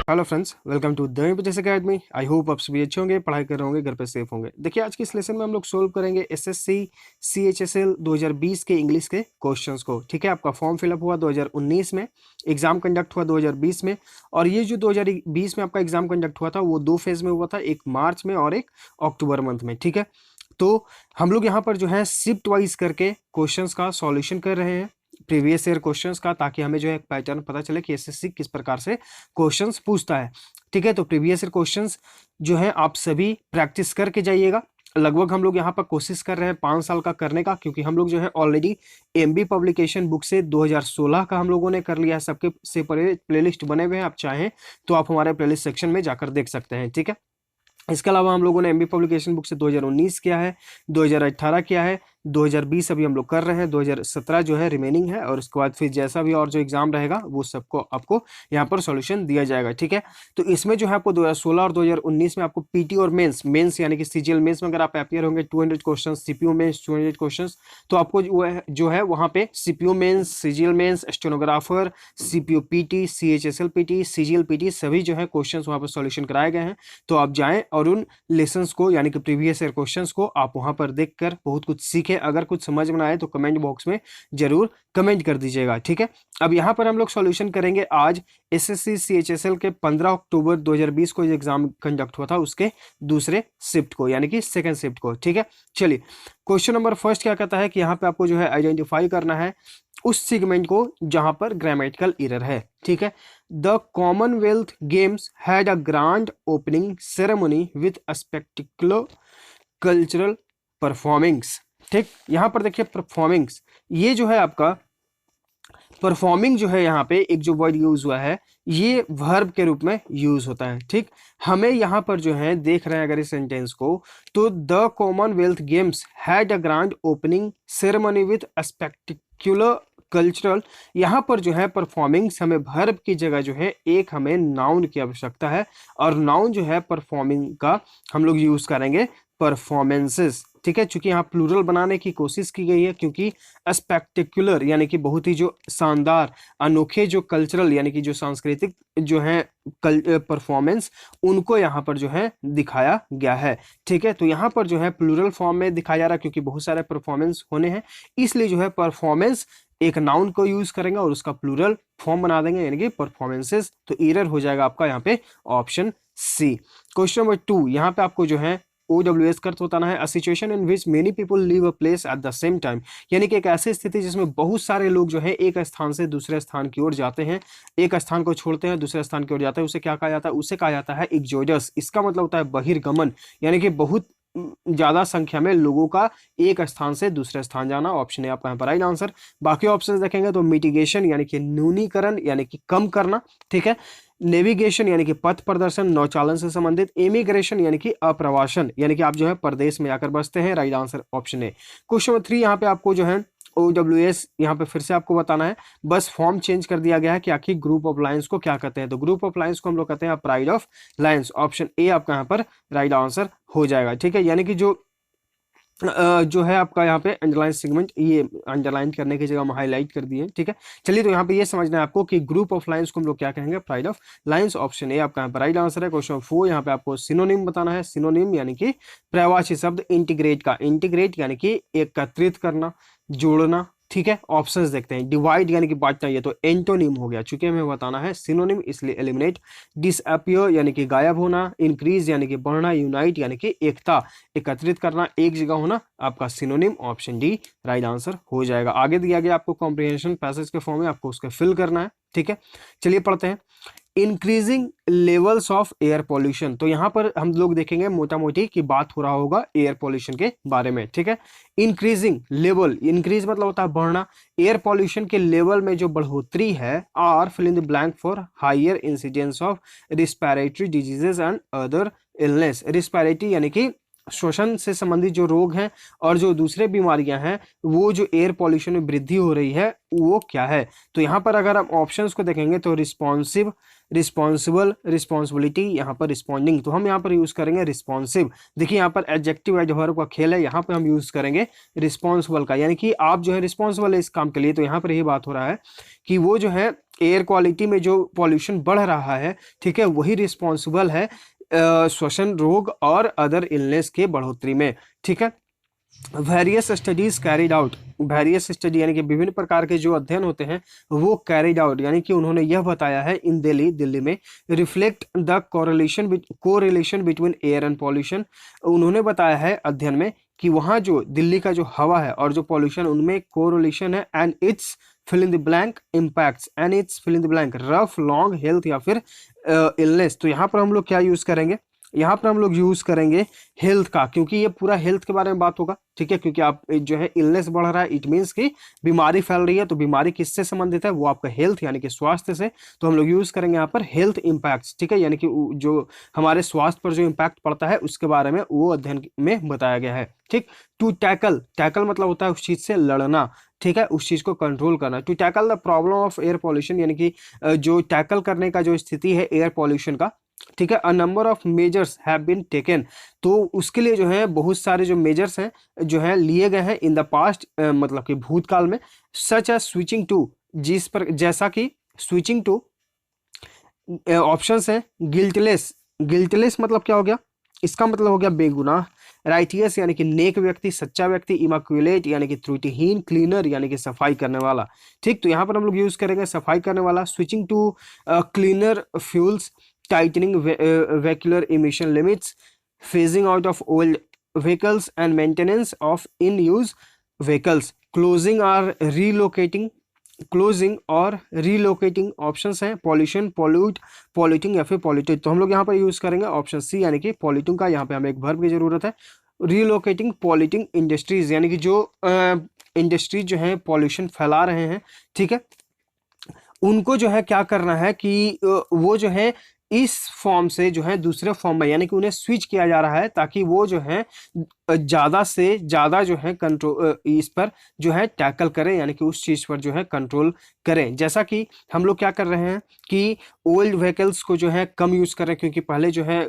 Hello friends, welcome to the education academy. I hope आप सभी अच्छे होंगे, पढ़ाई कर रहे होंगे, घर पे सेफ होंगे। देखिए, आज की इस लेसन में हम लोग सोल्व करेंगे एसएससी सीएचएसएल 2020 के इंग्लिश के क्वेश्चंस को। ठीक है, आपका फॉर्म फिलअप हुआ 2019 में, एग्जाम कंडक्ट हुआ 2020 में, और ये जो 2020 में आपका एग्जाम कंडक्ट हुआ था वो दो फेज में हुआ था, एक मार्च में और एक अक्टूबर मंथ में। ठीक है, तो हम लोग यहाँ पर जो है शिफ्ट वाइज करके क्वेश्चंस का सॉल्यूशन कर रहे हैं, प्रीवियस ईयर क्वेश्चंस का, ताकि हमें जो है एक पैटर्न पता चले कि एसएससी किस प्रकार से क्वेश्चंस पूछता है। ठीक है, तो प्रीवियस ईयर क्वेश्चंस जो है आप सभी प्रैक्टिस करके जाइएगा। लगभग हम लोग यहाँ पर कोशिश कर रहे हैं 5 साल का करने का, क्योंकि हम लोग जो है ऑलरेडी एमबी पब्लिकेशन बुक से 2016 का हम लोगों ने कर लिया है। सबके से प्लेलिस्ट बने हुए हैं, आप चाहें तो आप हमारे प्लेलिस्ट सेक्शन में जाकर देख सकते हैं। ठीक है, इसके अलावा हम लोगों ने एमबी पब्लिकेशन बुक से 2019 किया है, 2018 किया है, 2020 अभी हम लोग कर रहे हैं, 2017 जो है रिमेनिंग है, और उसके बाद फिर जैसा भी और जो एग्जाम रहेगा वो सबको आपको यहाँ पर सॉल्यूशन दिया जाएगा। ठीक है, तो इसमें जो है आपको 2016 और 2019 में आपको पीटी और मेंस यानी कि सीजीएल मेंस में अगर आप अपियर होंगे 200 क्वेश्चन, सीपीयू मेंस 200 क्वेश्चन, तो आपको जो है वहाँ पे CPO mains, CGL mains, stenographer, CPO PT, CHSL PT, CGL PT सभी जो है क्वेश्चन वहाँ पर सॉल्यूशन कराए गए हैं। तो आप जाएं और उन लेसन्स को यानी कि प्रीवियस ईयर क्वेश्चंस को आप वहां पर देखकर बहुत कुछ सीखें। अगर कुछ समझ में आए तो कमेंट बॉक्स में जरूर कमेंट कर दीजिएगा। ठीक है, अब यहां पर हम लोग सॉल्यूशन करेंगे आज एसएससी सीएचएसएल के 15 अक्टूबर 2020 को एग्जाम कंडक्ट हुआ था उसके दूसरे शिफ्ट को यानी कि सेकंड शिफ्ट को। ठीक है, चलिए क्वेश्चन नंबर फर्स्ट क्या कहता है कि यहाँ पे आपको जो है आइडेंटिफाई करना है उस सेगमेंट को जहां पर ग्रामेटिकल एरर है। ठीक है, the Commonwealth Games had a grand opening ceremony with a spectacular cultural performings. ठीक, यहां पर देखिए परफॉर्मिंग्स, ये जो है आपका परफॉर्मिंग जो है यहाँ पे एक जो वर्ड यूज हुआ है ये वर्ब के रूप में यूज होता है। ठीक, हमें यहाँ पर जो है देख रहे हैं अगर इस सेंटेंस को, तो the Commonwealth Games had a grand opening ceremony with a spectacular cultural, यहाँ पर जो है परफॉर्मिंग्स हमें वर्ब की जगह जो है एक हमें नाउन की आवश्यकता है, और नाउन जो है परफॉर्मिंग का हम लोग यूज करेंगे परफॉर्मेंसेस। ठीक है, चूंकि यहाँ प्लूरल बनाने की कोशिश की गई है, क्योंकि स्पेक्टिकुलर यानी कि बहुत ही जो शानदार अनोखे जो कल्चरल यानी कि जो सांस्कृतिक जो है परफॉर्मेंस उनको यहाँ पर जो है दिखाया गया है। ठीक है, तो यहाँ पर जो है प्लूरल फॉर्म में दिखाया जा रहा है, क्योंकि बहुत सारे परफॉर्मेंस होने हैं, इसलिए जो है परफॉर्मेंस एक नाउन को यूज करेंगे और उसका प्लूरल फॉर्म बना देंगे यानी कि परफॉर्मेंसेस। तो एरर हो जाएगा आपका यहाँ पे ऑप्शन सी। क्वेश्चन नंबर 2, यहाँ पे आपको जो है OWS का अर्थ होता है a situation in which many people leave a place at the same time, यानी कि एक ऐसी स्थिति जिसमें बहुत सारे लोग जो है एक स्थान से दूसरे स्थान की ओर जाते हैं, एक स्थान को छोड़ते हैं दूसरे स्थान की ओर जाते हैं, उसे क्या कहा जाता है? उसे कहा जाता है एक्सोडस। इसका मतलब होता है बहिर्गमन, यानी कि बहुत ज्यादा संख्या में लोगों का एक स्थान से दूसरे स्थान जाना। ऑप्शन है आपका यहाँ पर राइट आंसर। बाकी ऑप्शंस देखेंगे तो मिटिगेशन यानी कि न्यूनीकरण यानी कि कम करना। ठीक है, नेविगेशन यानी कि पथ प्रदर्शन नौचालन से संबंधित, इमिग्रेशन यानी कि अप्रवासन यानी कि आप जो है परदेश में आकर बसते हैं। राइट आंसर ऑप्शन है। क्वेश्चन नंबर 3, यहाँ पे आपको जो है OWS यहाँ पे फिर से आपको बताना है, बस फॉर्म चेंज कर दिया गया है कि आखिर ग्रुप ऑफ लाइंस को क्या कहते हैं। तो ग्रुप ऑफ लाइंस को हम लोग कहते हैं pride of lines. Option A आपका यहाँ पर राइट आंसर हो जाएगा। ठीक है, यानी कि जो है आपका यहाँ पे अंडरलाइन सेगमेंट, ये अंडरलाइन करने की जगह हम हाईलाइट कर दिए। ठीक है, चलिए तो यहाँ पे ये समझना है आपको कि ग्रुप ऑफ लाइंस को हम लोग क्या कहेंगे? Pride of lines. Option A आपका यहाँ पर राइट आंसर है। क्वेश्चन 4, यहाँ पे आपको सिनोनिम बताना है। सिनोनिम यानी कि पर्यायवाची शब्द इंटीग्रेट का, इंटीग्रेट यानी कि एकत्रित करना, जोड़ना। ठीक है, ऑप्शंस देखते हैं। डिवाइड यानी कि बांटना, ये तो एंटोनिम हो गया, चूंकि हमें बताना है सिनोनिम इसलिए एलिमिनेट। डिसअपियर यानी कि गायब होना, इंक्रीज यानी कि बढ़ना, यूनाइट यानी कि एकता, एकत्रित करना, एक जगह होना, आपका synonym. Option D right answer हो जाएगा। आगे दिया गया आपको कॉम्प्रिहेंशन पैसेज के फॉर्म में, आपको उसका फिल करना है। ठीक है, चलिए पढ़ते हैं। Increasing levels of air pollution, तो यहां पर हम लोग देखेंगे मोटा मोटी की बात हो रहा होगा एयर पॉल्यूशन के बारे में। ठीक है, इंक्रीजिंग लेवल, इंक्रीज मतलब होता है बढ़ना, एयर पॉल्यूशन के लेवल में जो बढ़ोतरी है, are fill in the blank for higher incidence of respiratory diseases and other illness. Respiratory यानी कि श्वसन से संबंधित जो रोग हैं और जो दूसरे बीमारियां हैं, वो जो एयर पॉल्यूशन में वृद्धि हो रही है वो क्या है? तो यहाँ पर अगर हम ऑप्शंस को देखेंगे तो रिस्पॉन्सिव, रिस्पॉन्सिबल, रिस्पॉन्सिबिलिटी, यहाँ पर रिस्पॉन्डिंग, तो हम यहाँ पर यूज करेंगे रिस्पॉन्सिव। देखिए यहाँ पर एडजेक्टिव एडवर्ब का खेल है, यहाँ पर हम यूज करेंगे रिस्पॉन्सिबल का, यानी कि आप जो है रिस्पॉन्सिबल है इस काम के लिए। तो यहाँ पर यही बात हो रहा है कि वो जो है एयर क्वालिटी में जो पॉल्यूशन बढ़ रहा है, ठीक है, वही रिस्पॉन्सिबल है श्वसन रोग और अदर इलनेस के बढ़ोतरी में, ठीक है। Various studies carried out, various study यानी कि विभिन्न प्रकार के जो अध्ययन होते हैं वो कैरिड आउट यानी कि उन्होंने यह बताया है इन दिल्ली, दिल्ली में, reflect the correlation between air and pollution. उन्होंने बताया है अध्ययन में कि वहाँ जो दिल्ली का जो हवा है और जो पॉल्यूशन, उनमें कोरिलेशन है, and it's fill in the blank impacts, and it's fill in the blank rough long health या फिर इलनेस। तो यहाँ पर हम लोग क्या यूज करेंगे, यहाँ पर हम लोग यूज करेंगे हेल्थ का, क्योंकि ये पूरा हेल्थ के बारे में बात होगा, ठीक है। क्योंकि आप जो है इलनेस बढ़ रहा है, इट मीन्स कि बीमारी फैल रही है, तो बीमारी किससे संबंधित है, वो आपका हेल्थ यानी कि स्वास्थ्य से। तो हम लोग यूज करेंगे यहाँ पर हेल्थ इम्पैक्ट्स, ठीक है, यानी कि जो हमारे स्वास्थ्य पर जो इम्पैक्ट पड़ता है उसके बारे में वो अध्ययन में बताया गया है, ठीक। टू टैकल, टैकल मतलब होता है उस चीज से लड़ना, ठीक है, उस चीज को कंट्रोल करना। To tackle the problem of air pollution, यानी कि जो टैकल करने का जो स्थिति है एयर पॉल्यूशन का, ठीक है, a number of measures have been taken. तो उसके लिए जो है बहुत सारे जो मेजर्स हैं जो है लिए गए हैं इन द पास्ट, मतलब कि भूतकाल में, सच एज स्विचिंग टू, जिस पर जैसा कि स्विचिंग टू, ऑप्शंस हैं गिल्टलेस, गिल्टलेस मतलब क्या हो गया, इसका मतलब हो गया बेगुनाह, राइटियस यानी कि नेक व्यक्ति, सच्चा व्यक्ति, इमाक्युलेट यानी कि त्रुटिहीन, क्लीनर यानी कि सफाई करने वाला, ठीक। तो यहाँ पर हम लोग यूज करेंगे सफाई करने वाला, switching to cleaner fuels, tightening vehicular emission limits, phasing out of old vehicles and maintenance of in use vehicles, closing or relocating, closing और रीलोकेटिंग ऑप्शंस हैं, पॉल्यूशन, पॉल्यूट, पॉल्यूटिंग या फिर पॉल्यूटेड। तो हम लोग यहाँ पर यूज करेंगे ऑप्शन सी यानी कि पॉल्यूटिंग का, यहाँ पे हमें एक वर्ब की जरूरत है। रीलोकेटिंग पॉल्यूटिंग इंडस्ट्रीज, यानी कि जो इंडस्ट्रीज जो है पॉल्यूशन फैला रहे हैं, ठीक है, उनको जो है क्या करना है कि वो जो है इस फॉर्म से जो है दूसरे फॉर्म में, यानी कि उन्हें स्विच किया जा रहा है ताकि वो जो है ज़्यादा से ज़्यादा जो है कंट्रोल, इस पर जो है टैकल करें, यानी कि उस चीज़ पर जो है कंट्रोल करें। जैसा कि हम लोग क्या कर रहे हैं कि ओल्ड व्हीकल्स को जो है कम यूज़ कर रहे हैं, क्योंकि पहले जो है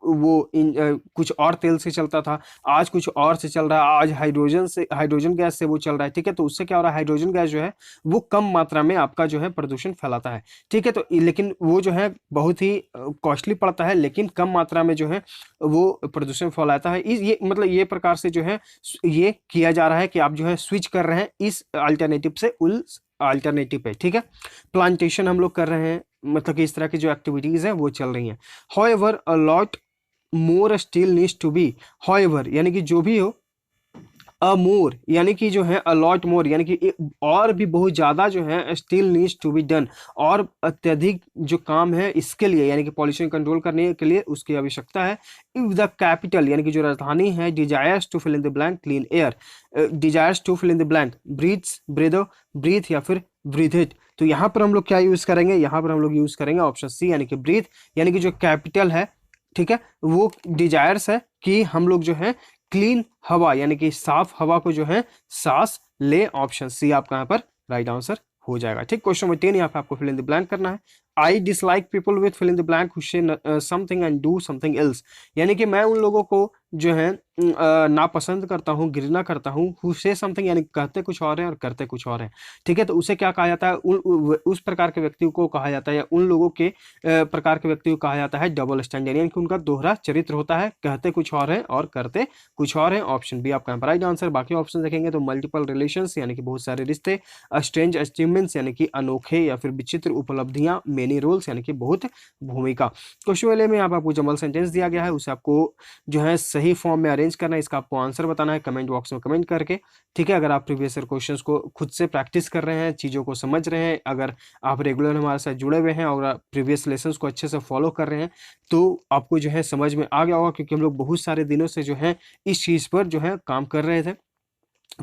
वो कुछ और तेल से चलता था, आज कुछ और से चल रहा है, आज हाइड्रोजन गैस से वो चल रहा है, ठीक है। तो उससे क्या हो रहा है, हाइड्रोजन गैस जो है वो कम मात्रा में आपका जो है प्रदूषण फैलाता है, ठीक है। तो लेकिन वो जो है बहुत ही कॉस्टली पड़ता है, लेकिन कम मात्रा में जो है वो प्रदूषण फैलाता है। ये मतलब ये प्रकार से जो है ये किया जा रहा है कि आप जो है स्विच कर रहे हैं इस अल्टरनेटिव से उस अल्टरनेटिव पे, ठीक है। प्लांटेशन हम लोग कर रहे हैं, मतलब कि इस तरह की जो एक्टिविटीज हैं वो चल रही हैं। However a lot more still needs to be, however यानी कि जो भी हो, अ मोर यानी कि जो है अलॉट मोर यानी कि और भी बहुत ज़्यादा जो है still needs to be done, और अत्यधिक जो काम है इसके लिए, यानी कि पॉल्यूशन कंट्रोल करने के लिए उसकी आवश्यकता है। इफ द कैपिटल यानी कि जो राजधानी है desires to fill in the blank clean air, desires to fill in the blank breaths, breathe, breath या फिर ब्रीथ इट। तो यहाँ पर हम लोग क्या यूज़ करेंगे, यहाँ पर हम लोग यूज़ करेंगे ऑप्शन सी यानी कि ब्रीथ, यानी कि जो कैपिटल है, ठीक है, वो डिजायर्स है कि हम लोग जो है क्लीन हवा यानी कि साफ हवा को जो है सांस ले, ऑप्शन सी आपका यहाँ पर राइट आंसर हो जाएगा, ठीक। क्वेश्चन नंबर 10 यहाँ पे आपको फिल इन द ब्लैंक करना है। I dislike people with fill in the blank who say something and do something else, यानी कि मैं उन लोगों को जो है नापसंद करता हूँ, घृणा करता हूँ, हु से समथिंग यानी कहते कुछ और है और करते कुछ और है, ठीक है। तो उसे क्या कहा जाता है, उस प्रकार के व्यक्ति को कहा जाता है, या उन लोगों के प्रकार के व्यक्ति को कहा जाता है डबल स्टैंडर्ड, यानी कि उनका दोहरा चरित्र होता है, कहते कुछ और है और करते कुछ और है। ऑप्शन बी आपका राइट आंसर। बाकी ऑप्शन देखेंगे तो मल्टीपल रिलेशंस यानी कि बहुत सारे रिश्ते, स्ट्रेंज अचीवमेंट्स यानी कि अनोखे या फिर विचित्र उपलब्धियां, मेनी रोल्स यानी कि बहुत भूमिका। क्वेश्चन वाले में आपको जमल सेंटेंस दिया गया है, उसे आपको जो है सही फॉर्म में अरेंज करना है, इसका आपको आंसर बताना है कमेंट बॉक्स में कमेंट करके, ठीक है। अगर आप प्रीवियस ईयर क्वेश्चंस को खुद से प्रैक्टिस कर रहे हैं, चीज़ों को समझ रहे हैं, अगर आप रेगुलर हमारे साथ जुड़े हुए हैं और प्रीवियस लेसन्स को अच्छे से फॉलो कर रहे हैं, तो आपको जो है समझ में आ गया होगा, क्योंकि हम लोग बहुत सारे दिनों से जो है इस चीज़ पर जो है काम कर रहे थे।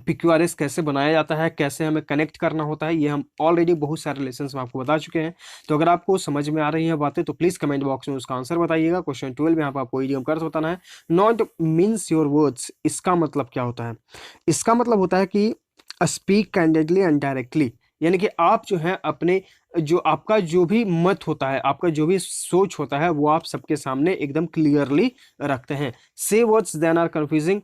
PQRS कैसे बनाया जाता है, कैसे हमें कनेक्ट करना होता है, ये हम ऑलरेडी बहुत सारे लेसन्स में आपको बता चुके हैं। तो अगर आपको समझ में आ रही है बातें तो प्लीज़ कमेंट बॉक्स में उसका आंसर बताइएगा। क्वेश्चन 12 में यहाँ पर आपको इडियम का अर्थ बताना है। नॉट मीन्स योर वर्ड्स, इसका मतलब क्या होता है, इसका मतलब होता है कि स्पीक कैंडिडली एंड डायरेक्टली, यानी कि आप जो है अपने जो आपका जो भी मत होता है, आपका जो भी सोच होता है, वो आप सबके सामने एकदम क्लियरली रखते हैं। से वर्ड्स देन आर कंफ्यूजिंग,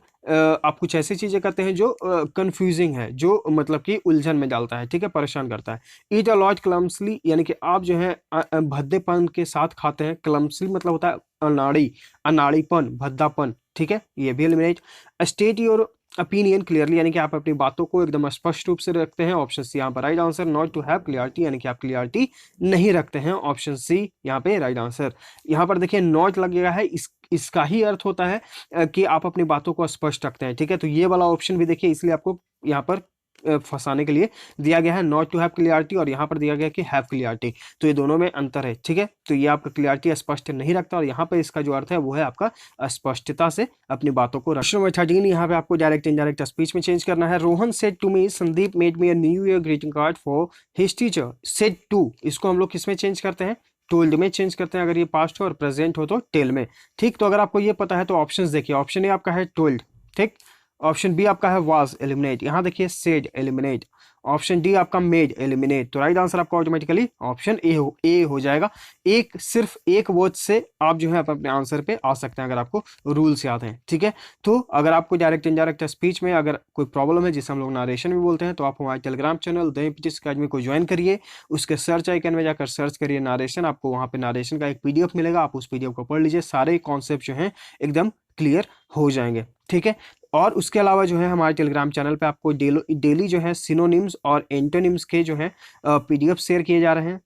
आप कुछ ऐसी चीजें करते हैं जो कंफ्यूजिंग है, जो मतलब कि उलझन में डालता है, ठीक है, परेशान करता है। ईट अ लॉट क्लम्सली, यानी कि आप जो है भद्देपन के साथ खाते हैं। क्लम्सली मतलब होता है अनाड़ी, अनाड़ीपन, भद्दापन, ठीक है, ये भी eliminate. State your opinion clearly, यानी कि आप अपनी बातों को एकदम स्पष्ट रूप से रखते हैं। ऑप्शन सी यहाँ पर right answer. Not to have clarity, यानी कि आप क्लियरिटी नहीं रखते हैं। ऑप्शन सी यहाँ पे राइट आंसर। यहाँ पर देखिए नॉट लगेगा है, इसका ही अर्थ होता है कि आप अपनी बातों को स्पष्ट रखते हैं, ठीक है। तो ये वाला ऑप्शन भी देखिए, इसलिए आपको यहाँ पर फंसाने के लिए दिया गया है नॉट टू हैव क्लियरिटी, और यहाँ पर दिया गया कि हैव क्लियरिटी। तो ये दोनों में अंतर है, ठीक है। तो ये आपका क्लियरिटी स्पष्ट नहीं रखता, और यहाँ पर इसका जो अर्थ है वो है आपका स्पष्टता से अपनी बातों को रखना। क्वेश्चन नंबर 13, यहाँ पे आपको डायरेक्ट इनडायरेक्ट स्पीच में चेंज करना है। Rohan said to me Sandeep made me a new year greeting card for his teacher. Said to, इसको हम लोग किस में चेंज करते हैं? टोल्ड में चेंज करते हैं, अगर ये पास्ट हो, और प्रेजेंट हो तो टेल में, ठीक। तो अगर आपको ये पता है तो ऑप्शंस देखिए। ऑप्शन ए आपका है टोल्ड, ठीक। ऑप्शन बी आपका है वाज, एलिमिनेट। यहाँ देखिए सेड, एलिमिनेट। ऑप्शन डी आपका मेड, एलिमिनेट। तो राइट आंसर आपका ऑटोमेटिकली ऑप्शन ए हो जाएगा। एक सिर्फ एक वर्ड से आप जो है अपने आंसर पे आ सकते हैं, अगर आपको रूल्स याद हैं, ठीक है। तो अगर आपको डायरेक्ट इनडायरेक्ट स्पीच में अगर कोई प्रॉब्लम है, जिसे हम लोग नारेशन भी बोलते हैं, तो आप हमारे Telegram channel the MPTC academy को ज्वाइन करिए। उसके सर्च आइकन में जाकर सर्च करिए नारेशन, आपको वहाँ पे नारेशन का एक पीडीएफ मिलेगा, आप उस पीडीएफ को पढ़ लीजिए। सारे कॉन्सेप्ट जो हैं एकदम क्लियर हो जाएंगे, ठीक है। और उसके अलावा जो है हमारे टेलीग्राम चैनल पे आपको डेली जो है सिनोनिम्स और एंटोनिम्स के जो है पीडीएफ शेयर किए जा रहे हैं,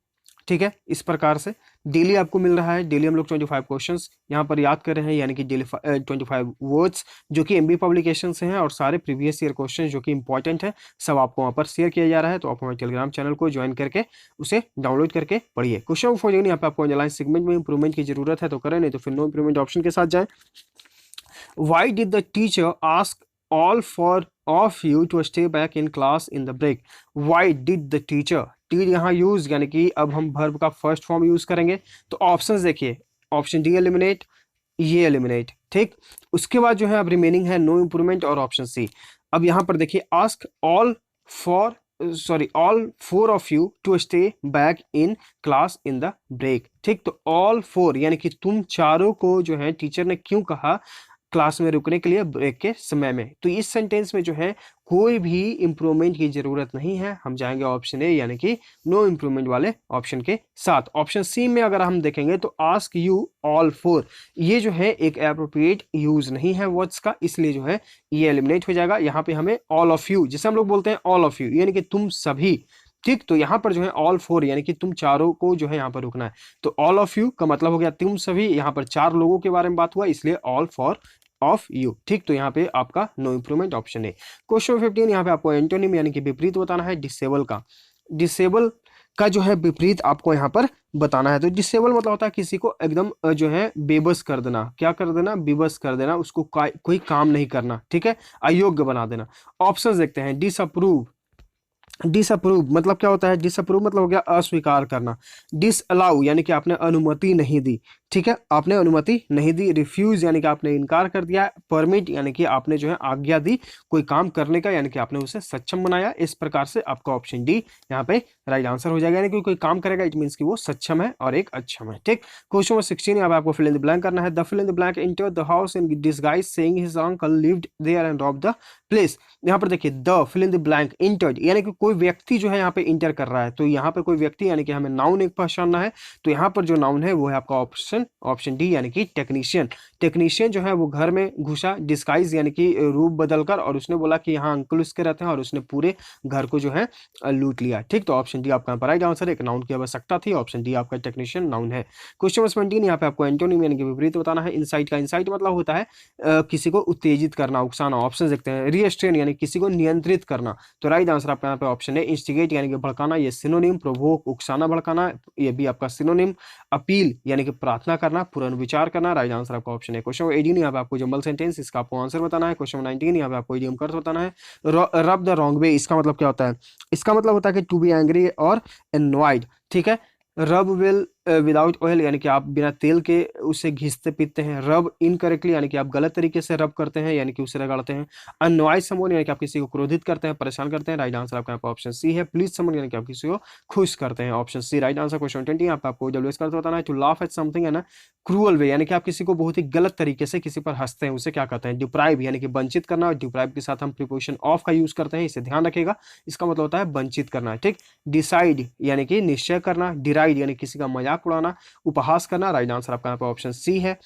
ठीक है। इस प्रकार से डेली आपको मिल रहा है। डेली हम लोग 25 क्वेश्चंस यहाँ पर याद कर रहे हैं, यानी कि डेली 25 वर्ड्स जो कि एमबी पब्लिकेशन से हैं, और सारे प्रीवियस ईयर क्वेश्चन जो कि इंपॉर्टेंट है सब आपको वहाँ पर शेयर किया जा रहा है। तो आप हमारे टेलीग्राम चैनल को ज्वाइन करके उसे डाउनलोड करके पढ़िए। क्वेश्चन फॉर यहाँ पे आपको अंडरलाइन सेगमेंट में इंप्रूवमेंट की जरूरत है तो करें, नहीं तो फिर नो इंप्रूवमेंट ऑप्शन के साथ जाएं। Why did the teacher ask all four of you to stay back in class in the break? Why did the teacher? did यहाँ यूज, यानी कि अब हम वर्ब का फर्स्ट फॉर्म यूज करेंगे। तो ऑप्शंस देखिए, ऑप्शन डी एलिमिनेट, ये एलिमिनेट, ठीक। उसके बाद जो है अब रिमेनिंग है नो इंप्रूवमेंट और ऑप्शन सी। अब यहाँ पर देखिए ask all four of you to stay back in class in the break, ठीक। तो ऑल फोर यानी कि तुम चारों को जो है टीचर ने क्यों कहा क्लास में रुकने के लिए ब्रेक के समय में। तो इस सेंटेंस में जो है कोई भी इंप्रूवमेंट की जरूरत नहीं है। हम जाएंगे ऑप्शन ए यानी कि नो इंप्रूवमेंट वाले ऑप्शन के साथ। ऑप्शन सी में अगर हम देखेंगे तो आस्क यू ऑल फोर, ये जो है एक एप्रोप्रिएट यूज नहीं है वर्ड्स का, इसलिए जो है ये एलिमिनेट हो जाएगा। यहाँ पे हमें ऑल ऑफ यू, जिसे हम लोग बोलते हैं ऑल ऑफ यू, यानी कि तुम सभी, ठीक। तो यहाँ पर जो है ऑल फोर यानी कि तुम चारों को जो है यहाँ पर रुकना है। तो ऑल ऑफ यू का मतलब हो गया तुम सभी, यहाँ पर चार लोगों के बारे में बात हुआ, इसलिए ऑल फॉर ऑफ यू, ठीक। तो यहाँ पे आपका नो इंप्रूवमेंट ऑप्शन है। क्वेश्चन 15, यहाँ पे आपको एंटोनिम यानी कि विपरीत बताना है डिसेबल का। डिसेबल का जो है विपरीत आपको यहाँ पर बताना है। तो डिसेबल मतलब होता है किसी को एकदम जो है बेबस कर देना। क्या कर देना? बेबस कर देना, उसको कोई काम नहीं करना, ठीक है, अयोग्य बना देना। ऑप्शन देखते हैं। डिसअप्रूव, डिसअप्रूव मतलब क्या होता है? डिसअप्रूव मतलब हो गया अस्वीकार करना। डिसअलाउ यानी कि आपने अनुमति नहीं दी, ठीक है, आपने अनुमति नहीं दी। रिफ्यूज यानी कि आपने इनकार कर दिया। परमिट यानी कि आपने जो है आज्ञा दी कोई काम करने का, यानी कि आपने उसे सक्षम बनाया। इस प्रकार से आपका ऑप्शन डी यहाँ पे राइट आंसर हो जाएगा, यानी कि कोई काम करेगा इट मीन्स कि वो सक्षम है और एक अक्षम है, ठीक। क्वेश्चन नंबर 16, यहाँ पे आपको फिल इन द ब्लैंक करना है। The fill in the blank enter the house in disguise saying his uncle lived there and robbed the place. यहाँ पर देखिए the fill in the blank entered, यानी कि कोई व्यक्ति जो है यहाँ पे इंटर कर रहा है। तो यहाँ पे कोई व्यक्ति यानी कि हमें नाउन एक पहचानना है। तो यहाँ पर जो नाउन है वो है आपका ऑप्शन डी यानी कि टेक्नीशियन। टेक्नीशियन जो है वो घर में घुसा डिस्गाइज यानी कि रूप बदलकर, और उसने बोला कि यहाँ अंकल उसके रहते हैं, और उसने पूरे घर को जो है लूट लिया, ठीक। तो ऑप्शन डी आपका राइट आंसर। एक नाउन की आवश्यकता थी, ऑप्शन डी आपका टेक्नीशियन नाउन है। क्वेश्चन नंबर 17, यहाँ पे आपको एंटोनिम यानी कि विपरीत बताना है। इनसाइट का इंसाइट मतलब होता है किसी को उत्तेजित करना, उकसाना। ऑप्शन देखते हैं। रिस्ट्रेन यानी किसी को नियंत्रित करना। तो राइट आंसर आपका यहाँ पे ऑप्शन है इंस्टिगेट यानी कि भड़काना, ये सिनोनिम। प्रोवोक उकसाना भड़काना, ये भी आपका सिनोनिम। अपील यानी कि प्रार्थना करना, पुनर्विचार करना। राइट आंसर आपका ऑप्शन है। क्वेश्चन 18, यहाँ पे आपको जंबल सेंटेंस, इसका आपको आंसर बताना है। क्वेश्चन 19, यहाँ पे आपको इडियम कर्स बताना है। रब द रॉन्ग वे, इसका मतलब क्या होता है? इसका मतलब होता है कि टू बी एंग्री और एनॉयड, ठीक है। रब विल विदाउट ऑयल यानी कि आप बिना तेल के उसे घिसते पीते हैं। रब इनकरेक्टली यानी कि आप गलत तरीके से रब करते हैं यानी कि उसे रगड़ते हैं। अननॉय समवन यानी कि आप किसी को क्रोधित करते हैं, परेशान करते हैं। राइट आंसर आपका यहाँ पे ऑप्शन सी है। प्लीज समवन यानी कि आप किसी को खुश करते हैं। Option C right answer. Question 20 यहाँ पे आपको डब्ल्यूएस का बताना है। टू लाफ एट समथिंग है ना क्रूअल वे यानी कि आप किसी को बहुत ही गलत तरीके से किसी पर हंसते हैं, उसे क्या कहते हैं? डिप्राइव यानी कि वंचित करना। और डिप्राइव के साथ हम प्रीपोजिशन ऑफ का यूज करते हैं, इसे ध्यान रखिएगा। इसका मतलब होता है वंचित करना, ठीक। डिसाइड यानी कि निश्चय करना। डिराइड यानी किसी का मजाक उड़ाना, उपहास करना। राइट आंसर आपका यहाँ पे ऑप्शन सी है।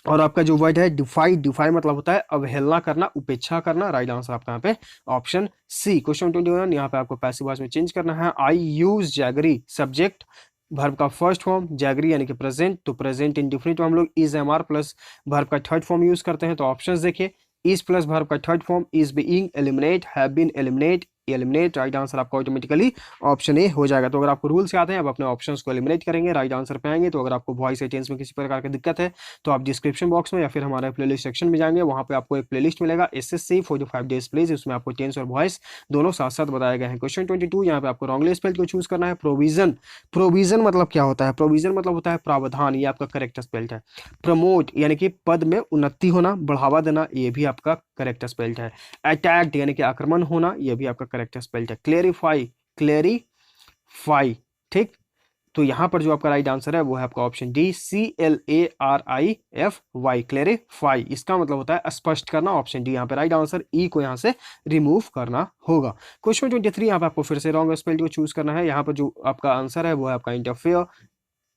और आपका जो वर्ड है डिफाई, डिफाई मतलब होता है अवहेलना करना, उपेक्षा करना। राइट आंसर आपका यहाँ पे ऑप्शन सी। क्वेश्चन 21 यहाँ पे आपको पैसिव वॉइस में चेंज करना है। I use jaggery, subject verb का फर्स्ट फॉर्म, जैगरी यानी कि प्रेजेंट, तो प्रेजेंट इंडिफिनिट हम लोग is am are plus verb का थर्ड फॉर्म यूज करते हैं। तो ऑप्शंस देखिए, इज प्लस वर्ब का third form, is being, eliminate, have been, eliminate, eliminate. Right answer आपका ऑटोमेटिकली ऑप्शन ए हो जाएगा। तो अगर आपको रूल से आते हैं, आप अपने ऑप्शंस को एलिमिनेट करेंगे, राइट आंसर पे आएंगे। तो अगर आपको वॉइस या टेंस में किसी प्रकार की दिक्कत है तो आप डिस्क्रिप्शन बॉक्स में या फिर हमारे प्लेलिस्ट सेक्शन में जाएंगे, वहां पे आपको एक प्लेलिस्ट मिलेगा एसएससी 45 डेज प्लीज, उसमें आपको टेंस और वॉइस दोनों साथ साथ बताए गए हैं। क्वेश्चन 22 यहाँ पे आपको रॉन्गली स्पेल्ड को चूज करना है। प्रोविजन, प्रोविजन मतलब क्या होता है? प्रोविजन मतलब होता है प्रावधान, ये आपका करेक्ट स्पेल्ड है। प्रमोट यानी कि पद में उन्नति होना, बढ़ावा देना, ये भी आपका करेक्ट स्पेल्ड है। अटैक्ड यानी कि आक्रमण होना, ये भी आपका करेक्ट स्पेल्ड है। क्लेरिफाई, क्लेरिफाई, ठीक। तो यहां पर जो आपका राइट आंसर है वो है आपका ऑप्शन डी, CLARIFY, क्लेरिफाई। इसका मतलब होता है स्पष्ट करना। ऑप्शन डी यहाँ पे राइट आंसर। ई को यहाँ से रिमूव करना होगा। क्वेश्चन 23 यहाँ पे आपको फिर से रॉन्ग स्पेल्ड को चूज करना है। यहाँ पर जो आपका आंसर है वो है आपका इंटरफेयर,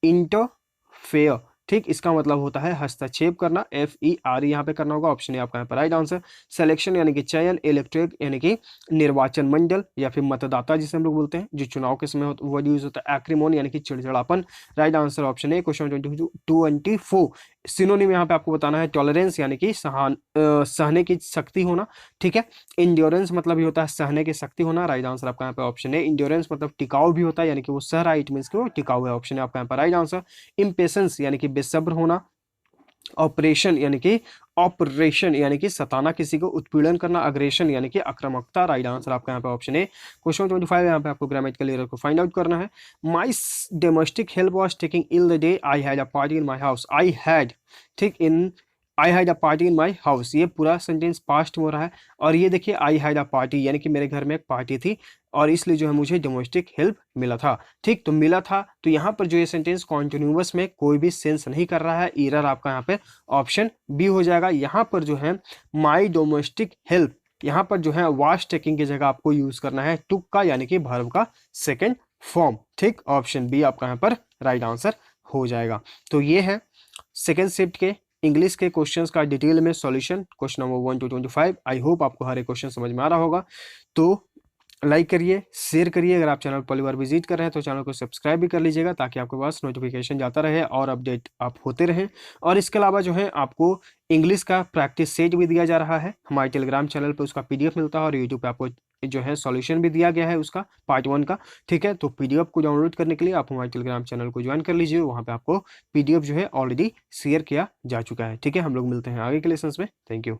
इंटरफेयर, ठीक। इसका मतलब होता है हस्तक्षेप करना, FER यहाँ पे करना होगा। ऑप्शन है आपका यहाँ पर राइट आंसर। सिलेक्शन यानी कि चयन, इलेक्ट्रेट यानी कि निर्वाचन मंडल या फिर मतदाता जिसे हम लोग बोलते हैं, जो चुनाव के समय वर्ड यूज होता है। एक्रिमोन यानी कि चिड़चिड़ापन। राइट आंसर ऑप्शन है। क्वेश्चन 24 सिनोनिम यहाँ पे आपको बताना है। टॉलरेंस यानी कि सहने की शक्ति होना, ठीक है। इंड्योरेंस मतलब भी होता है सहने की शक्ति होना। राइट आंसर आपका यहाँ पे ऑप्शन है। इंड्योरेंस मतलब टिकाऊ भी होता है, यानी कि वो सह रहा है, इट मीन्स कि वो टिकाऊ है। ऑप्शन है आपका यहाँ पर राइट आंसर। इम्पेशेंस यानी कि बेसब्र होना। ऑपरेशन यानी कि सताना, किसी को उत्पीड़न करना। अग्रेशन यानी कि आक्रामकता। राइट आंसर आपका यहाँ पे ऑप्शन है। क्वेश्चन 25 यहाँ पे आपको ग्रामेटिकल एरर को फाइंड आउट करना है। My domestic help was taking ill the day I had a party in my house. I had, ठीक, I had a party in my house, ये पूरा सेंटेंस पास्ट हो रहा है। और ये देखिए आई हैड अ पार्टी यानी कि मेरे घर में एक पार्टी थी और इसलिए जो है मुझे डोमेस्टिक हेल्प मिला था, ठीक। तो मिला था, तो यहाँ पर जो ये सेंटेंस कॉन्टिन्यूअस में कोई भी सेंस नहीं कर रहा है। एरर आपका यहाँ पे ऑप्शन बी हो जाएगा। यहाँ पर जो है माई डोमेस्टिक हेल्प, यहाँ पर जो है वाज टेकिंग की जगह आपको यूज करना है टुक का, यानी कि वर्ब का सेकेंड फॉर्म, ठीक। ऑप्शन बी आपका यहाँ पर राइट आंसर हो जाएगा। तो ये है सेकेंड शिफ्ट के इंग्लिश के क्वेश्चंस का डिटेल में solution, question number 1 to 25। I hope आपको हर एक क्वेश्चन समझ में आ रहा होगा। तो लाइक करिए, शेयर करिए। अगर आप चैनल पहली बार विजिट कर रहे हैं तो चैनल को सब्सक्राइब भी कर लीजिएगा, ताकि आपके पास नोटिफिकेशन जाता रहे और अपडेट आप होते रहें। और इसके अलावा जो है आपको इंग्लिश का प्रैक्टिस सेट भी दिया जा रहा है हमारे टेलीग्राम चैनल पे, उसका PDF मिलता है। और यूट्यूब पे आपको जो है सॉल्यूशन भी दिया गया है उसका पार्ट 1 का, ठीक है। तो PDF को डाउनलोड करने के लिए आप हमारे टेलीग्राम चैनल को ज्वाइन कर लीजिए, वहाँ पे आपको PDF जो है ऑलरेडी शेयर किया जा चुका है, ठीक है। हम लोग मिलते हैं आगे के लेसन्स में। Thank you.